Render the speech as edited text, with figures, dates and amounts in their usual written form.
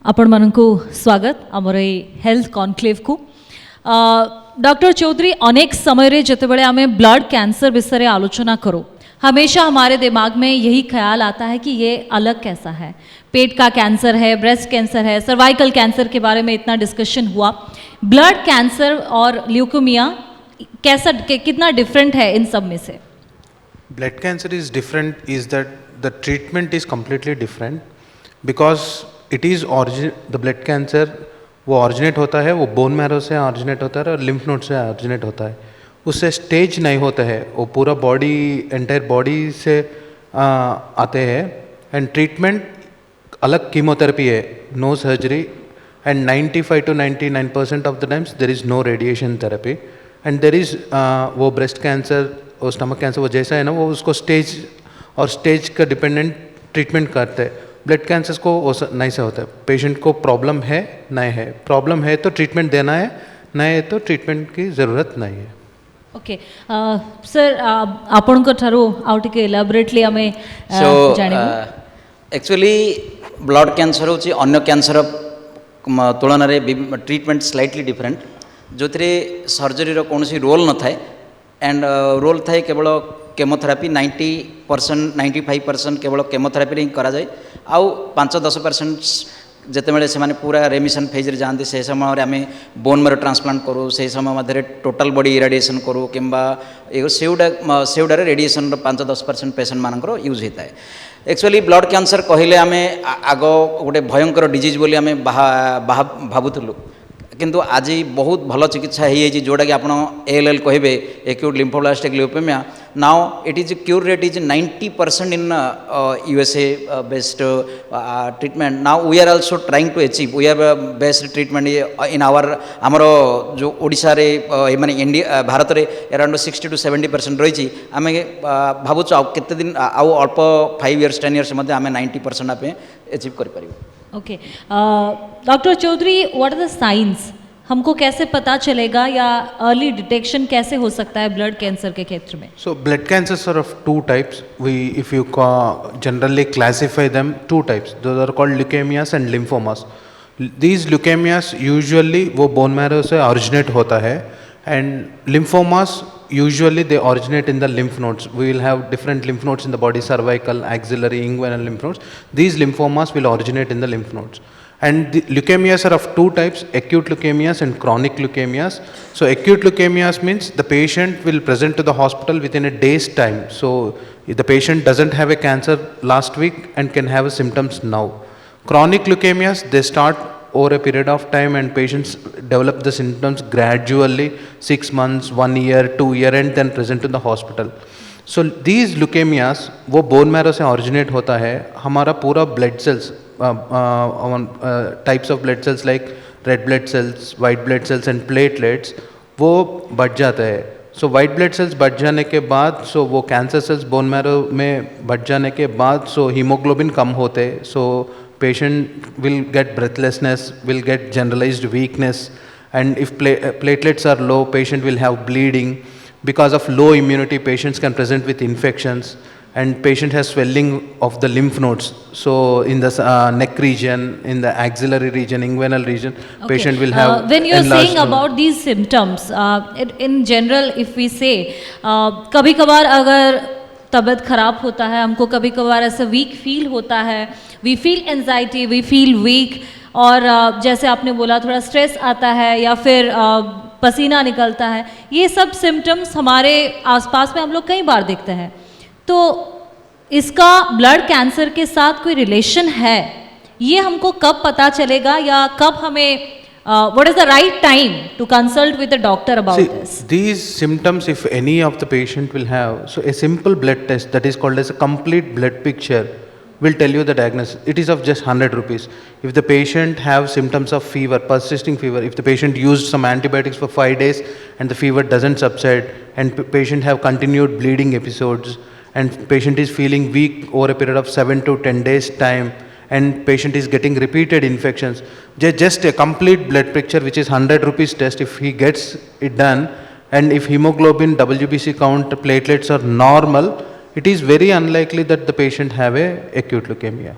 आपण मानकु स्वागत आमर हेल्थ कॉन्क्लेव को डॉक्टर चौधरी अनेक समय रे जते बड़े हमें ब्लड कैंसर विषय आलोचना करो हमेशा हमारे दिमाग में यही ख्याल आता है कि ये अलग कैसा है। पेट का कैंसर है, ब्रेस्ट कैंसर है, सर्वाइकल कैंसर के बारे में इतना डिस्कशन हुआ। ब्लड कैंसर और ल्यूकेमिया कैसा कितना डिफरेंट है इन सब में से? Blood cancer is different is that the treatment is completely different because it is the blood cancer वो originate होता है, वो bone marrow से originate होता है और lymph node से originate होता है। उससे stage नहीं होता है, वो पूरा body entire body से आते हैं and treatment अलग chemotherapy है, no surgery and 95 to 99% of the times there is no radiation therapy and there is वो breast cancer और स्टमक कैंसर वो जैसा है ना वो उसको स्टेज और स्टेज का डिपेंडेंट ट्रीटमेंट करते हैं। ब्लड कैंसर को वो नहीं से होता है, पेशेंट को प्रॉब्लम है नहीं है, प्रॉब्लम है तो ट्रीटमेंट देना है, नहीं है तो ट्रीटमेंट की ज़रूरत नहीं है। ओके सर आपन को ठारो आउ टिके एलाबोरेटली हमें जानिबो। एक्चुअली ब्लड कैंसर होची अन्य कैंसर तुलन रे ट्रीटमेंट स्लाइटली डिफरेंट जो सर्जरी रो कोनोसी रोल न थाए एंड रोल थाए केवल केमोथेरापी 90% 95% केवल केमोथेरापी ही करा जाए आउ 5-10% जितेबाला से पूरा रेमिशन फेज रे जाते से समय आम बोन मेरो ट्रांसप्लांट करूँ से समय मध्य टोटाल बॉडी इराडिएशन करूँ कि सेउडा रेडिएशन 5-10% पेशेंट मानकर यूज होता है। एक्चुअली ब्लड कैंसर कहले आम आग गोटे भयंकर डिजीज बोली आम भावुलु किंतु आज बहुत भल चिकित्सा है जोटा कि आप ALL कहे acute lymphoblastic leukaemia now it is cure rate is 90% in USA based treatment. Now we are also trying to achieve we are best treatment in our आमर जो ओडिशा रे माने इंडिया भारत रे अराउंड 60 to 70% रही आम भावुँ आते दिन आउ अल्प 5 years 10 years मध्य आम 90% आप अचीव कर। Okay doctor Chaudhary what are the science, हमको कैसे पता चलेगा या अर्ली डिटेक्शन कैसे हो सकता है ब्लड कैंसर के क्षेत्र में? So blood cancers are of two types. If you generally classify them two types, those are called leukemias and lymphomas. These leukemias usually वो bone marrow से originate होता है and lymphomas usually they originate in the lymph nodes. We will have different lymph nodes in the body, cervical, axillary, inguinal lymph nodes. These lymphomas will originate in the lymph nodes. And the leukemias are of two types, acute leukemias and chronic leukemias. So acute leukemias means the patient will present to the hospital within a day's time. So if the patient doesn't have a cancer last week and can have symptoms now. Chronic leukemias, they start over a period of time and patients develop the symptoms gradually 6 months, 1 year, 2 years and then present to the hospital. So these leukemias वो bone marrow से originate होता है, हमारा पूरा blood cells types of blood cells like red blood cells, white blood cells and platelets वो बढ़ जाता है। So white blood cells बढ़ जाने के बाद so वो cancer cells bone marrow में बढ़ जाने के बाद so hemoglobin कम होते, so patient will get breathlessness, will get generalized weakness and if platelets are low patient will have bleeding. Because of low immunity patients can present with infections and patient has swelling of the lymph nodes. So in the neck region, in the axillary region, inguinal region, okay. Patient will have when you are saying about these symptoms in general if we say कभी कभार अगर तबीयत खराब होता है हमको कभी कभार ऐसा वीक फील होता है, we feel anxiety, we feel weak और जैसे आपने बोला थोड़ा स्ट्रेस आता है या फिर पसीना निकलता है, ये सब सिम्टम्स हमारे आसपास में हम लोग कई बार देखते हैं। तो इसका ब्लड कैंसर के साथ कोई रिलेशन है, ये हमको कब पता चलेगा या कब हमें what is the right time to consult with a doctor about this? These symptoms if any of the patient will have, so a simple blood test that is called as a complete blood picture will tell you the diagnosis. It is of just 100 rupees. If the patient have symptoms of fever, persisting fever, if the patient used some antibiotics for 5 days and the fever doesn't subside and patient have continued bleeding episodes and patient is feeling weak over a period of 7 to 10 days time and patient is getting repeated infections, just a complete blood picture which is 100 rupees test if he gets it done and if hemoglobin, WBC count, platelets are normal, it is very unlikely that the patient have a acute leukemia.